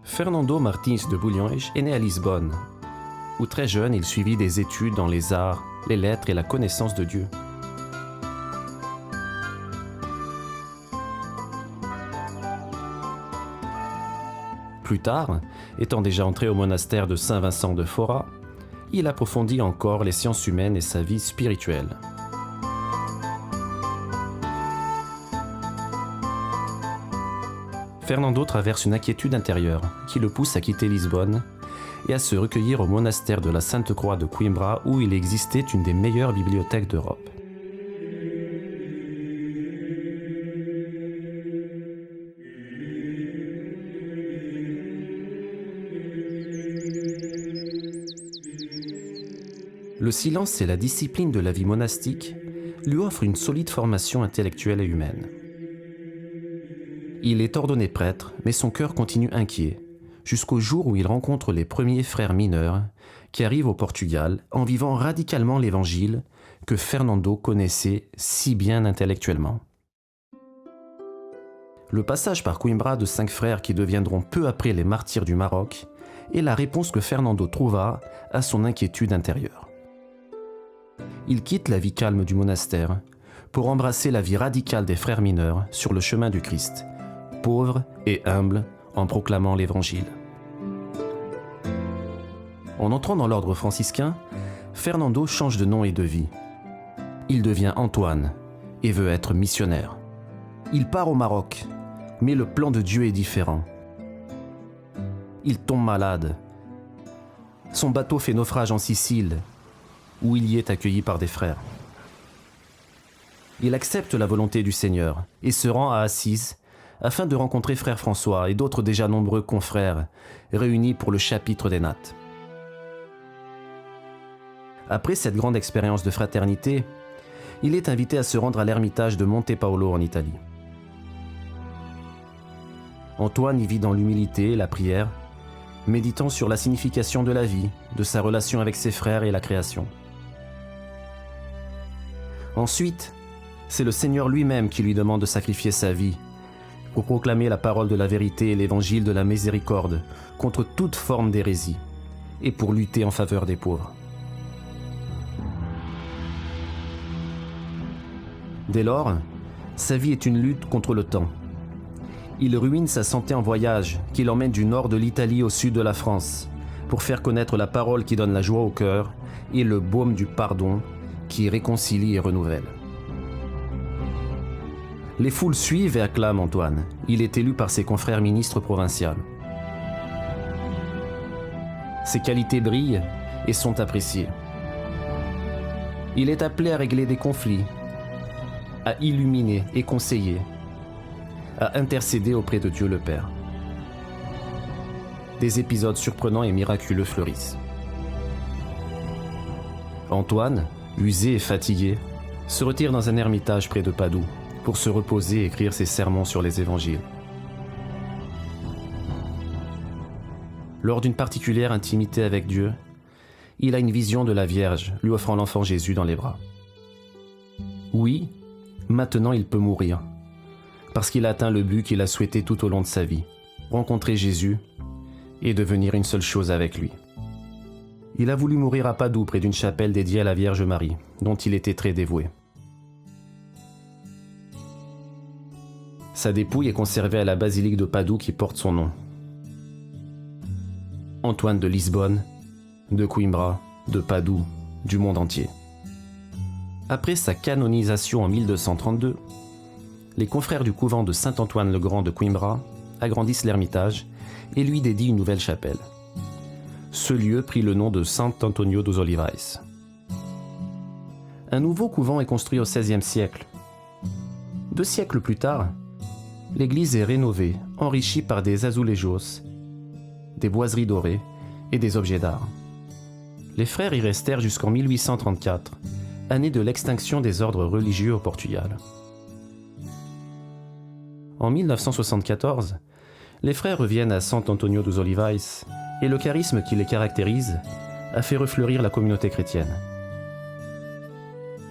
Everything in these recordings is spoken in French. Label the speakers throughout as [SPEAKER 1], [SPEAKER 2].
[SPEAKER 1] Fernando Martins de Bulhões est né à Lisbonne, où très jeune il suivit des études dans les arts, les lettres et la connaissance de Dieu. Plus tard, étant déjà entré au monastère de Saint-Vincent de Fora, il approfondit encore les sciences humaines et sa vie spirituelle. Fernando traverse une inquiétude intérieure qui le pousse à quitter Lisbonne et à se recueillir au monastère de la Sainte-Croix de Coimbra où il existait une des meilleures bibliothèques d'Europe. Le silence et la discipline de la vie monastique lui offrent une solide formation intellectuelle et humaine. Il est ordonné prêtre, mais son cœur continue inquiet, jusqu'au jour où il rencontre les premiers frères mineurs qui arrivent au Portugal en vivant radicalement l'évangile que Fernando connaissait si bien intellectuellement. Le passage par Coimbra de 5 frères qui deviendront peu après les martyrs du Maroc est la réponse que Fernando trouva à son inquiétude intérieure. Il quitte la vie calme du monastère pour embrasser la vie radicale des frères mineurs sur le chemin du Christ, pauvre et humble en proclamant l'Évangile. En entrant dans l'ordre franciscain, Fernando change de nom et de vie. Il devient Antoine et veut être missionnaire. Il part au Maroc, mais le plan de Dieu est différent. Il tombe malade. Son bateau fait naufrage en Sicile, où il y est accueilli par des frères. Il accepte la volonté du Seigneur et se rend à Assise afin de rencontrer frère François et d'autres déjà nombreux confrères réunis pour le chapitre des Nattes. Après cette grande expérience de fraternité, il est invité à se rendre à l'ermitage de Monte Paolo en Italie. Antoine y vit dans l'humilité et la prière, méditant sur la signification de la vie, de sa relation avec ses frères et la création. Ensuite, c'est le Seigneur lui-même qui lui demande de sacrifier sa vie pour proclamer la parole de la vérité et l'évangile de la miséricorde contre toute forme d'hérésie et pour lutter en faveur des pauvres. Dès lors, sa vie est une lutte contre le temps. Il ruine sa santé en voyage qui l'emmène du nord de l'Italie au sud de la France pour faire connaître la parole qui donne la joie au cœur et le baume du pardon qui réconcilie et renouvelle. Les foules suivent et acclament Antoine. Il est élu par ses confrères ministres provinciaux. Ses qualités brillent et sont appréciées. Il est appelé à régler des conflits, à illuminer et conseiller, à intercéder auprès de Dieu le Père. Des épisodes surprenants et miraculeux fleurissent. Antoine, usé et fatigué, se retire dans un ermitage près de Padoue pour se reposer et écrire ses sermons sur les évangiles. Lors d'une particulière intimité avec Dieu, il a une vision de la Vierge lui offrant l'enfant Jésus dans les bras. Oui, maintenant il peut mourir, parce qu'il a atteint le but qu'il a souhaité tout au long de sa vie, rencontrer Jésus et devenir une seule chose avec lui. Il a voulu mourir à Padoue près d'une chapelle dédiée à la Vierge Marie, dont il était très dévoué. Sa dépouille est conservée à la basilique de Padoue qui porte son nom. Antoine de Lisbonne, de Coimbra, de Padoue, du monde entier. Après sa canonisation en 1232, les confrères du couvent de Saint-Antoine-le-Grand de Coimbra agrandissent l'ermitage et lui dédient une nouvelle chapelle. Ce lieu prit le nom de Sant Antonio dos Olivais. Un nouveau couvent est construit au XVIe siècle. 2 siècles plus tard, l'église est rénovée, enrichie par des azulejos, des boiseries dorées et des objets d'art. Les frères y restèrent jusqu'en 1834, année de l'extinction des ordres religieux au Portugal. En 1974, les frères reviennent à Sant Antonio dos Olivais et le charisme qui les caractérise a fait refleurir la communauté chrétienne.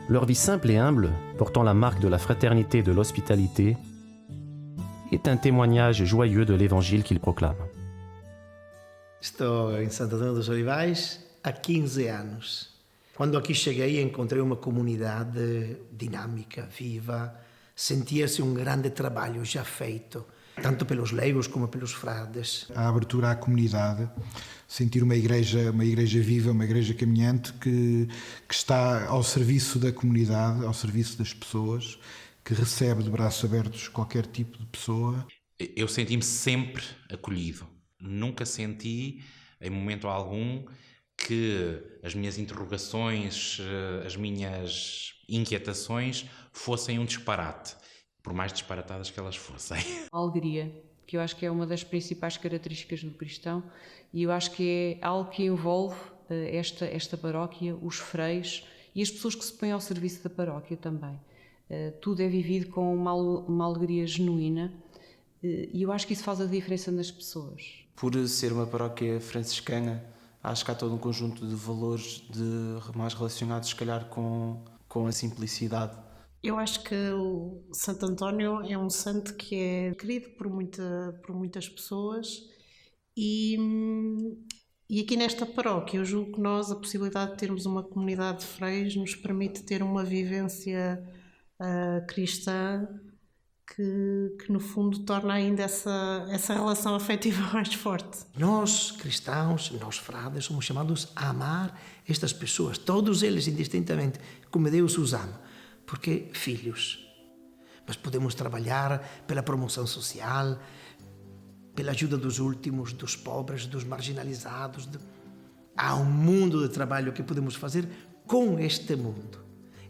[SPEAKER 1] Leur vie simple et humble, portant la marque de la fraternité et de l'hospitalité, est un témoignage joyeux de l'évangile qu'ils proclament.
[SPEAKER 2] Estou em Santo Antônio dos Olivais há 15 anos. Quando aqui cheguei, encontrei uma comunidade dinâmica, viva. Sentia-se um grande trabalho já feito, tanto pelos leigos como pelos frades.
[SPEAKER 3] A abertura à comunidade, sentir uma igreja viva, uma igreja caminhante que está ao serviço da comunidade, ao serviço das pessoas, que recebe de braços abertos qualquer tipo de pessoa.
[SPEAKER 4] Eu senti-me sempre acolhido. Nunca senti, em momento algum, que as minhas interrogações, as minhas inquietações fossem um disparate, por mais disparatadas que elas fossem.
[SPEAKER 5] A alegria, que eu acho que é uma das principais características do cristão, e eu acho que é algo que envolve esta paróquia, os freios e as pessoas que se põem ao serviço da paróquia também. Tudo é vivido com uma alegria genuína, e eu acho que isso faz a diferença nas pessoas.
[SPEAKER 6] Por ser uma paróquia franciscana, acho que há todo um conjunto de valores mais relacionados, se calhar, com a simplicidade.
[SPEAKER 7] Eu acho que o Santo António é um santo que é querido por muitas pessoas e aqui nesta paróquia eu julgo que nós, a possibilidade de termos uma comunidade de freios nos permite ter uma vivência cristã que no fundo torna ainda essa relação afetiva mais forte.
[SPEAKER 2] Nós, cristãos, nós frades, somos chamados a amar estas pessoas, todos eles indistintamente, como Deus os ama, porque filhos. Mas podemos trabalhar pela promoção social, pela ajuda dos últimos, dos pobres, dos marginalizados. Há um mundo de trabalho que podemos fazer com este mundo.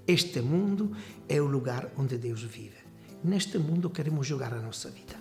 [SPEAKER 2] Este mundo é o lugar onde Deus vive. Neste mundo queremos jogar a nossa vida.